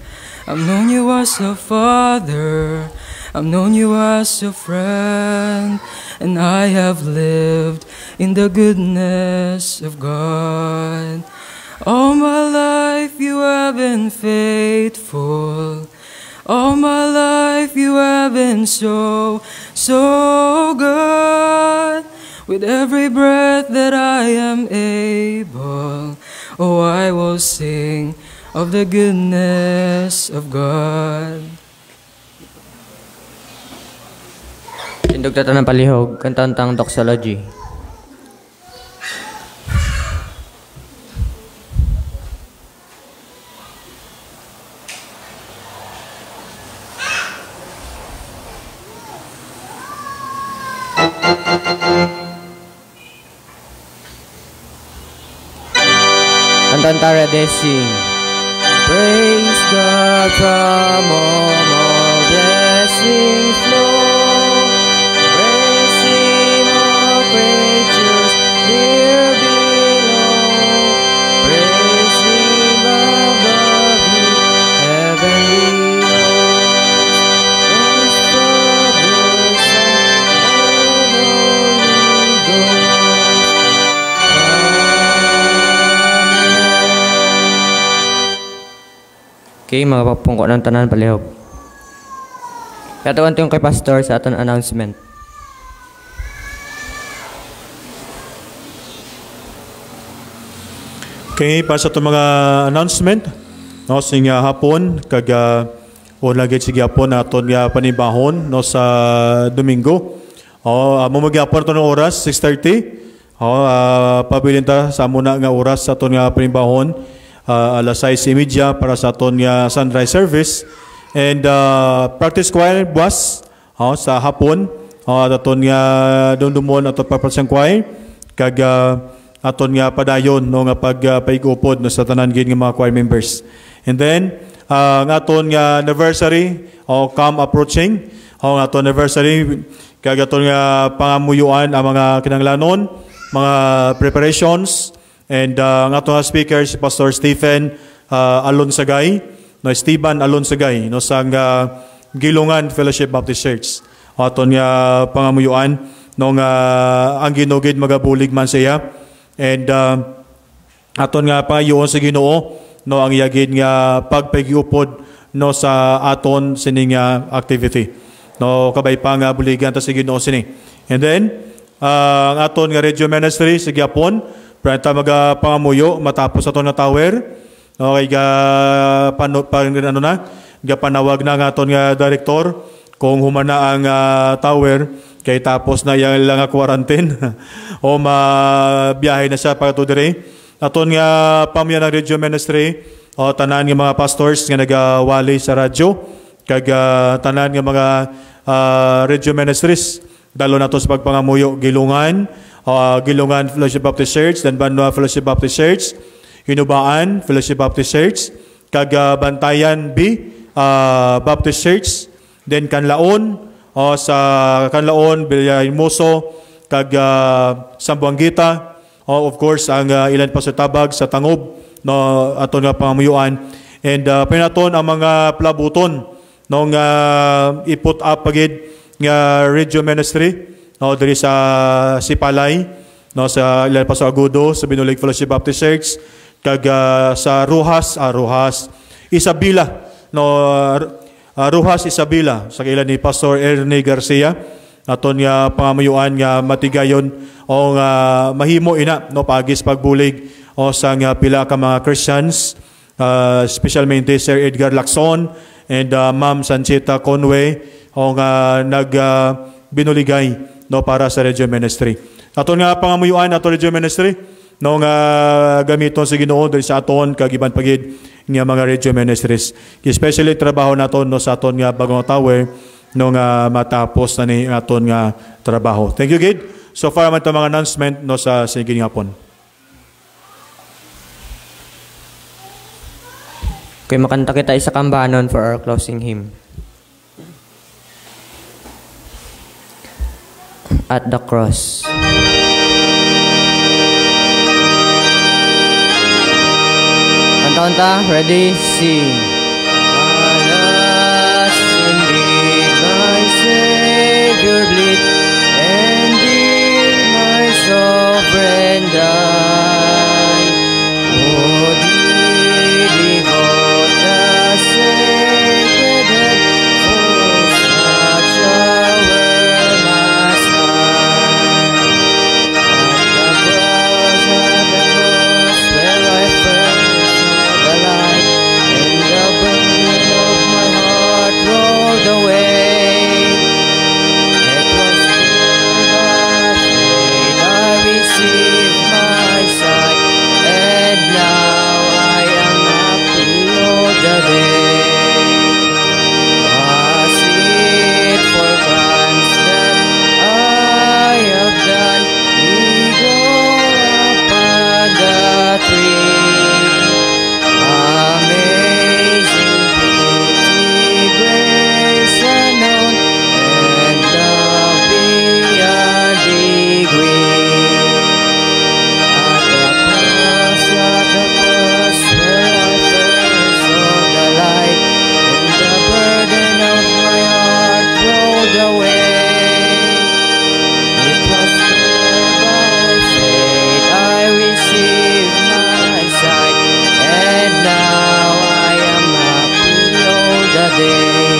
I've known you as a father, I've known you as a friend, and I have lived in the goodness of God. All my life you have been faithful. All my life you have been so, so good. With every breath that I am able, oh, I will sing of the goodness of God.
Tindog tata ng palihog, kantantang doxology. Cantantara de sing. Praise God from whom all blessings flow. Praise Him, all creatures here below. Praise Him above you, heavenly hosts. Praise Father, Son, and Holy Ghost. Okay, mga papungko ng tanan palihog. Katawan yung kay Pastor sa aton announcement.
Okay, para sa itong mga announcement, no, sing hapon, kag o lagi sige hapon na aton nga panibahon no, sa Domingo. Mamagihapon ito ng oras, 6:30. Pabilin ta sa muna nga oras sa aton nga panibahon. Alas 6:30 para sa aton nga sunrise service, and practice choir buwas sa hapon aton nga dumdumon aton paprasang choir kag aton nga padayon no nga pagpaigupod no sa tanan gid nga mga choir members. And then ang aton nga anniversary come approaching ang aton anniversary kag aton nga pangamuyuan ang mga kinahanglanon, mga preparations. And ang ato speaker si Pastor Stephen Alonsagay, no, Esteban Alonsagay, no, sa Gilungan Fellowship Baptist Church. Ato niya pangamuyuan nung ang Ginoo gid magabulig man siya. And aton nga pa yun sa Ginoo no ang iyagid nga pagpagiupod no sa aton sining activity. No kabay pa nga buligan ta sa Ginoo sini. And then ang aton nga radio ministry sa gyapon pranta magapangamuyo matapos aton na tower. Okay panawag na nga aton nga director kung humana ang tower kay tapos na yung lang quarantine o mabiyahe na siya para to dire. Aton nga pamilya ng radio ministry o tanan nga mga pastors nga nagawali sa radyo kag tanan nga mga radio ministries dalo na to sa pagpangamuyo Gilungan Gilungan Fellowship Baptist Church, then Banwa Fellowship Baptist Church, Hinubaan Fellowship Baptist Church, kag Bantayan B Baptist Church, then Kanlaon sa Kanlaon Bilyahimoso kag Sambuangita, of course ang ilan pa sa tabag sa Tangob no aton nga pamuyuan, and pinaton ang mga plabuton nung iput up pagid nga radio ministry no diri sa Sipalay no sa ilan pa sa Agudo sa Binulig Fellowship Baptist Church kag sa Rojas Isabela no Rojas Isabela sa ilan ni Pastor Ernie Garcia aton nga pangamuyuan nga matigayon o nga mahimo ina no pagis pagbulig o sa nga pila ka mga Christians especially Sir Edgar Lacson and Ma'am Sanchita Conway o nga binuligay no para sa radio ministry. Aton nga pangamuyuan aton radio ministry no nga gamiton sa Ginoo diri sa aton kagiban pagid nga mga radio ministries. Especially trabaho naton no sa aton nga bagong tower no nga matapos na ni aton nga trabaho. Thank you gid. So far man ta mga announcement no sa sige ngapon.
Okay, makanta kita isa kambanon for our closing hymn. At the cross. Kanta, ready, sing. Alas, indeed, my Savior bleed, and did my sovereign die. Would he devote the sacred head for such a worm as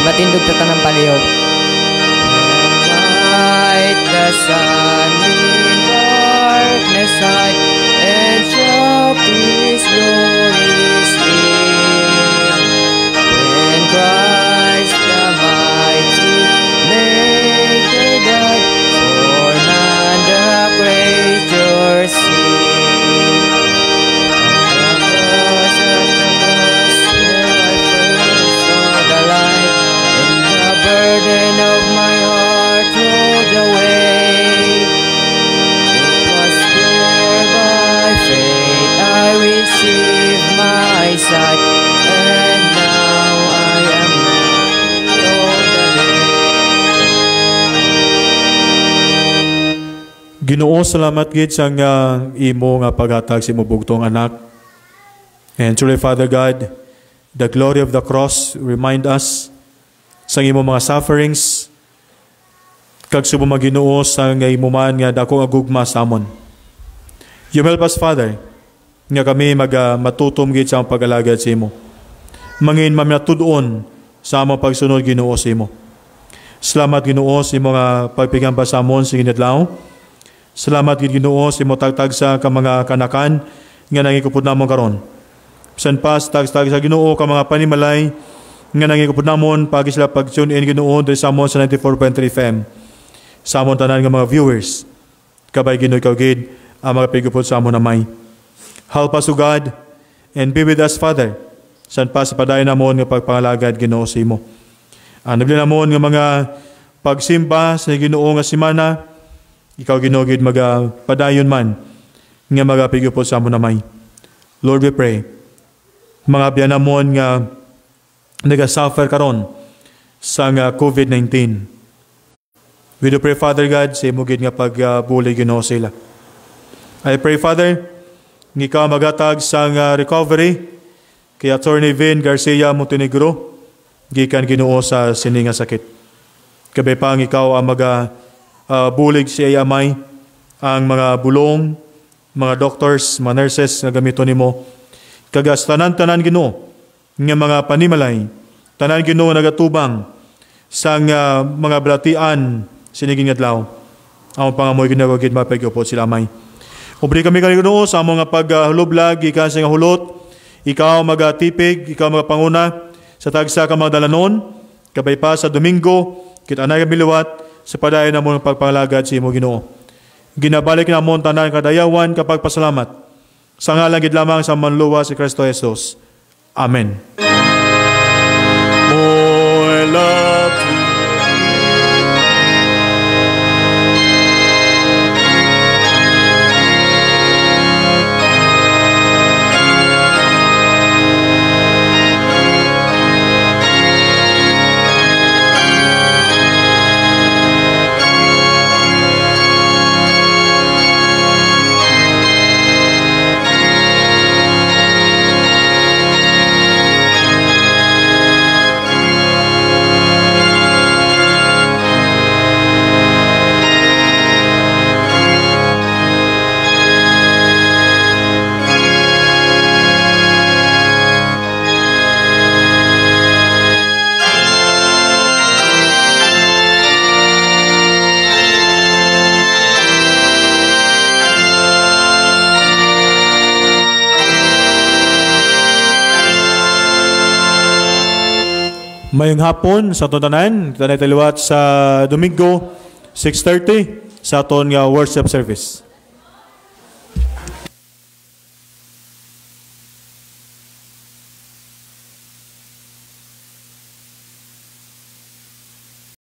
matindog ta tanang palihog. Light the sun in darkness hide, and shall His glory seen. When Christ the mighty Maker died, for man the creature seen. At the cross where I first saw the light, burden of my heart rolled away. It was there by faith I received my sight, and now I am all the day.
Ginoo, salamat gid sa nga imo nga paghatag sa imo bugtong anak. And truly, Father God, the glory of the cross remind us sa imo mga sufferings, kag subo Ginoo sa nga imuman nga dako nga gugma sa amon. You help us, Father, nga kami matutom gid sa pag-alagad sa imo. Mangin maminatudon sa among pagsunod Ginoo sa imo. Salamat Ginoo sa imo nga pagpigamba sa amon sa ginadlaw. Salamat gid Ginoo sa imo tagtag sa ka mga kanakan nga nangikupod namon karon. Bisan pa sa tagtag sa Ginoo ka mga panimalay nga nangikupod namon pagi sila pag-tune in Ginoo diri sa amon sa 94.3 FM. Sa amon tanan nga mga viewers, kabay Ginoo ikaw gid ang mga pigupod sa amon namay. Help us, O God, and be with us, Father. San pa sa padayon namon nga pagpangalagad Ginoo sa imo. Nabili namon nga mga pagsimba sa Ginoo nga semana, ikaw Ginoo gid magpadayon man nga magapigupod sa amon namay. Lord, we pray. Mga biyan namon nga nagasuffer karon sa COVID-19. We do pray, Father God, sa imo gid nga pagbulig Ginoo sila. I pray, Father, nga ikaw magatag sa recovery kay Attorney Vin Garcia Montenegro, gikan Ginoo sa sini nga sakit. Kabay pang ikaw ang bulig siya amay, ang mga bulong, mga doctors, mga nurses nga gamiton nimo. Kagas tanan-tanan Ginoo nga mga panimalay, tanan Ginoo nagatubang sa mga balatian siniging adlaw. Ang pangamoy Ginoo gid mapaygyupod sila amay. Obri kami Ginoo sa among nga paghuloblag gikan sa nga hulot. Ikaw magatipig, ikaw magapanguna sa tagsa ka mga dalanon, kabay pa sa Domingo, kita na biliwat sa padayon namon pagpangalagad sa imo Ginoo. Ginabalik namon tanan kadayawan kapag pasalamat. Sa ngalan gid lamang sa manluwa si Kristo Jesus. Amen. I love you. Mayong hapon sa aton tanan, tanay taliwat sa Domingo 6:30 sa aton nga worship service.